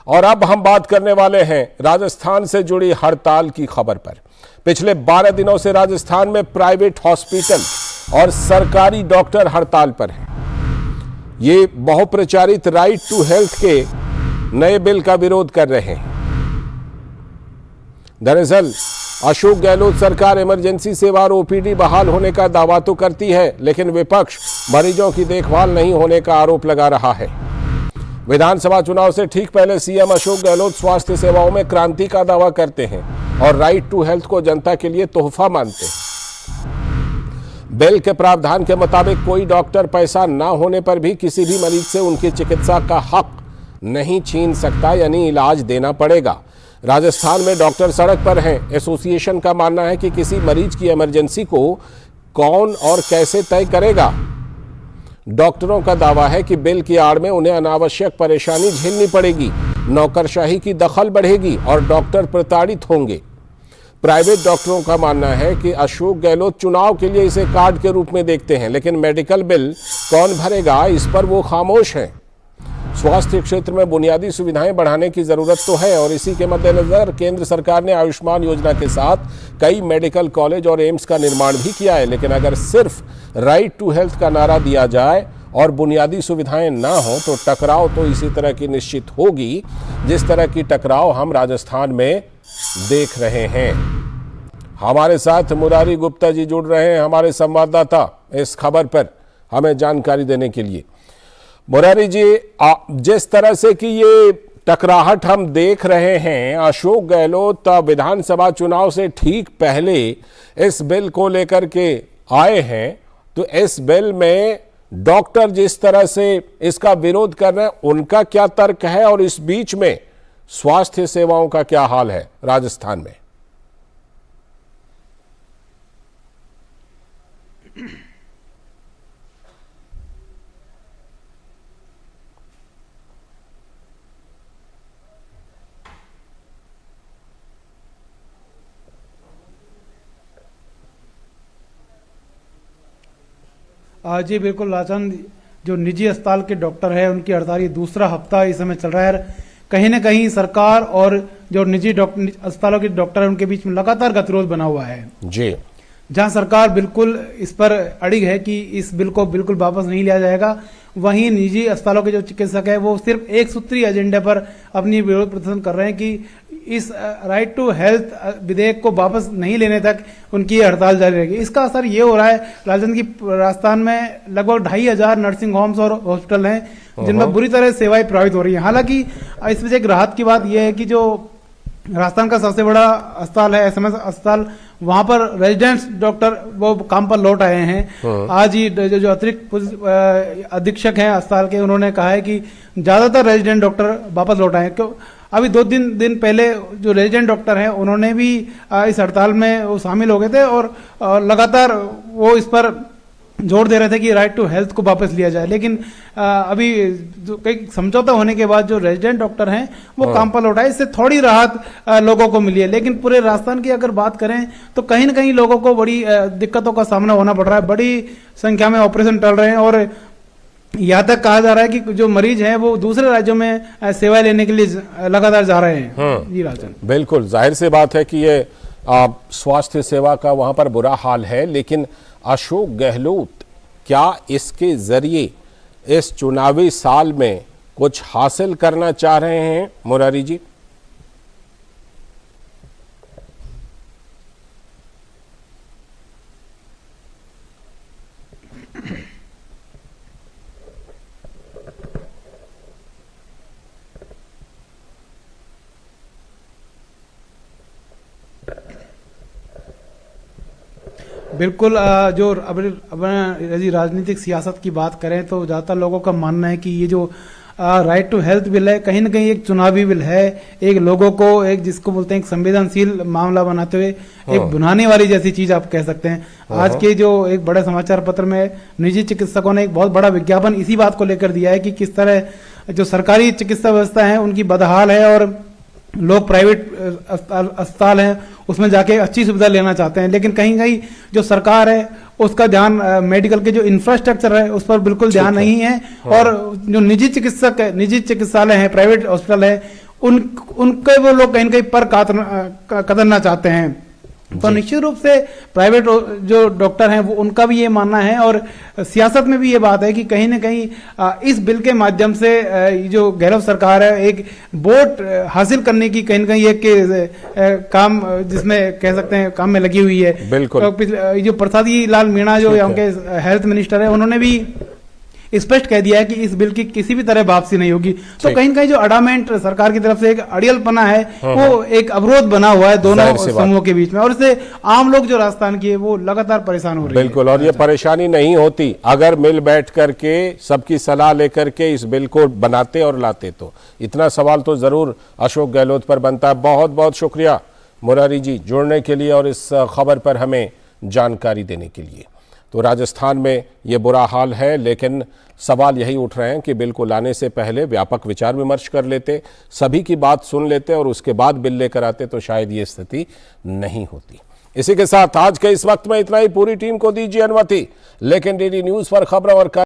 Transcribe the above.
और अब हम बात करने वाले हैं राजस्थान से जुड़ी हड़ताल की खबर पर। पिछले 12 दिनों से राजस्थान में प्राइवेट हॉस्पिटल और सरकारी डॉक्टर हड़ताल पर हैं। ये बहुप्रचारित राइट टू हेल्थ के नए बिल का विरोध कर रहे हैं। दरअसल अशोक गहलोत सरकार इमरजेंसी सेवा और ओपीडी बहाल होने का दावा तो करती है, लेकिन विपक्ष मरीजों की देखभाल नहीं होने का आरोप लगा रहा है। विधानसभा चुनाव से ठीक पहले सीएम अशोक गहलोत स्वास्थ्य सेवाओं में क्रांति का दावा करते हैं और राइट टू हेल्थ को जनता के लिए तोहफा मानते हैं। बिल के प्रावधान के मुताबिक कोई डॉक्टर पैसा ना होने पर भी किसी भी मरीज से उनकी चिकित्सा का हक नहीं छीन सकता, यानी इलाज देना पड़ेगा। राजस्थान में डॉक्टर सड़क पर हैं। एसोसिएशन का मानना है कि किसी मरीज की इमरजेंसी को कौन और कैसे तय करेगा। डॉक्टरों का दावा है कि बिल की आड़ में उन्हें अनावश्यक परेशानी झेलनी पड़ेगी, नौकरशाही की दखल बढ़ेगी और डॉक्टर प्रताड़ित होंगे। प्राइवेट डॉक्टरों का मानना है कि अशोक गहलोत चुनाव के लिए इसे कार्ड के रूप में देखते हैं, लेकिन मेडिकल बिल कौन भरेगा इस पर वो खामोश हैं। स्वास्थ्य क्षेत्र में बुनियादी सुविधाएं बढ़ाने की जरूरत तो है और इसी के मद्देनजर केंद्र सरकार ने आयुष्मान योजना के साथ कई मेडिकल कॉलेज और एम्स का निर्माण भी किया है। लेकिन अगर सिर्फ राइट टू हेल्थ का नारा दिया जाए और बुनियादी सुविधाएं ना हो तो टकराव तो इसी तरह की निश्चित होगी जिस तरह की टकराव हम राजस्थान में देख रहे हैं। हमारे साथ मुरारी गुप्ता जी जुड़ रहे हैं, हमारे संवाददाता, इस खबर पर हमें जानकारी देने के लिए। मुरारी जी, जिस तरह से कि ये टकराहट हम देख रहे हैं, अशोक गहलोत विधानसभा चुनाव से ठीक पहले इस बिल को लेकर के आए हैं, तो इस बिल में डॉक्टर जिस तरह से इसका विरोध कर रहे हैं, उनका क्या तर्क है और इस बीच में स्वास्थ्य सेवाओं का क्या हाल है राजस्थान में? जी बिल्कुल राजन, जो निजी अस्पताल के डॉक्टर है उनकी हड़ताल दूसरा हफ्ता इस समय चल रहा है। कहीं ना कहीं सरकार और जो निजी अस्पतालों के डॉक्टर है उनके बीच में लगातार गतिरोध बना हुआ है जी, जहां सरकार बिल्कुल इस पर अड़िग है कि इस बिल को बिल्कुल वापस नहीं लिया जाएगा। वहीं निजी अस्पतालों के जो चिकित्सक है वो सिर्फ एक सूत्री एजेंडे पर अपनी विरोध प्रदर्शन कर रहे हैं कि इस राइट टू हेल्थ विधेयक को वापस नहीं लेने तक उनकी हड़ताल जारी रहेगी। इसका असर ये हो रहा है राजस्थान की राजस्थान में लगभग 2500 नर्सिंग होम्स और हॉस्पिटल हैं जिनमें बुरी तरह सेवाएं प्रभावित हो रही हैं। हालांकि इस वजह एक राहत की बात यह है कि जो राजस्थान का सबसे बड़ा अस्पताल है एसएमएस अस्पताल, वहां पर रेजिडेंट्स डॉक्टर वो काम पर लौट आए हैं। आज ही जो अतिरिक्त अधीक्षक हैं अस्पताल के, उन्होंने कहा है कि ज्यादातर रेजिडेंट डॉक्टर वापस लौट आए। क्यों अभी 2 दिन पहले जो रेजिडेंट डॉक्टर हैं उन्होंने भी इस हड़ताल में वो शामिल हो गए थे और लगातार वो इस पर जोर दे रहे थे कि राइट टू हेल्थ को वापस लिया जाए। लेकिन अभी कई समझौता होने के बाद जो रेजिडेंट डॉक्टर हैं वो काम पर लौटाए, इससे थोड़ी राहत लोगों को मिली है। लेकिन पूरे राजस्थान की अगर बात करें तो कहीं ना कहीं लोगों को बड़ी दिक्कतों का सामना होना पड़ रहा है। बड़ी संख्या में ऑपरेशन टल रहे हैं और यहाँ तक कहा जा रहा है कि जो मरीज हैं वो दूसरे राज्यों में सेवाएं लेने के लिए लगातार जा रहे हैं। जी राजन, बिल्कुल जाहिर सी बात है कि ये स्वास्थ्य सेवा का वहां पर बुरा हाल है, लेकिन अशोक गहलोत क्या इसके जरिए इस चुनावी साल में कुछ हासिल करना चाह रहे हैं? मुरारी जी, बिल्कुल। जो अब यदि राजनीतिक सियासत की बात करें तो ज़्यादातर लोगों का मानना है कि ये जो राइट टू हेल्थ बिल है कहीं ना कहीं एक चुनावी बिल है, एक लोगों को एक जिसको बोलते हैं एक संवेदनशील मामला बनाते हुए एक भुनाने वाली जैसी चीज आप कह सकते हैं। आज के जो एक बड़े समाचार पत्र में निजी चिकित्सकों ने एक बहुत बड़ा विज्ञापन इसी बात को लेकर दिया है कि किस तरह जो सरकारी चिकित्सा व्यवस्था है उनकी बदहाल है और लोग प्राइवेट अस्पताल हैं उसमें जाके अच्छी सुविधा लेना चाहते हैं। लेकिन कहीं कहीं जो सरकार है उसका ध्यान मेडिकल के जो इंफ्रास्ट्रक्चर है उस पर बिल्कुल ध्यान नहीं है। और जो निजी चिकित्सक है, निजी चिकित्सालय है, प्राइवेट हॉस्पिटल है, उनके वो लोग कहीं न कहीं पर कतरना चाहते हैं। तो निश्चित रूप से प्राइवेट जो डॉक्टर हैं वो उनका भी ये मानना है, और सियासत में भी ये बात है कि कहीं ना कहीं इस बिल के माध्यम से जो गहलोत सरकार है एक वोट हासिल करने की कहीं ना कहीं एक काम जिसमें कह सकते हैं काम में लगी हुई है। बिल्कुल। जो प्रसादी लाल मीणा जो यहाँ के हेल्थ मिनिस्टर है, उन्होंने भी स्पष्ट कह दिया है कि इस बिल की किसी भी तरह वापसी नहीं होगी। तो कहीं न कहीं जो अडामेंट सरकार की तरफ से एक अड़ियलपना है वो एक अवरोध बना हुआ है दोनों समूहों के बीच में, और इससे आम लोग जो राजस्थान की है वो लगातार परेशान हो रहे हैं। बिल्कुल, और ये परेशानी नहीं होती अगर मिल बैठ करके सबकी सलाह लेकर के इस बिल को बनाते और लाते। तो इतना सवाल तो जरूर अशोक गहलोत पर बनता है। बहुत बहुत शुक्रिया मुरारी जी जुड़ने के लिए और इस खबर पर हमें जानकारी देने के लिए। तो राजस्थान में ये बुरा हाल है, लेकिन सवाल यही उठ रहे हैं कि बिल को लाने से पहले व्यापक विचार विमर्श कर लेते, सभी की बात सुन लेते और उसके बाद बिल लेकर आते तो शायद ये स्थिति नहीं होती। इसी के साथ आज के इस वक्त में इतना ही। पूरी टीम को दीजिए अनुमति, लेकिन डीडी न्यूज पर खबरों और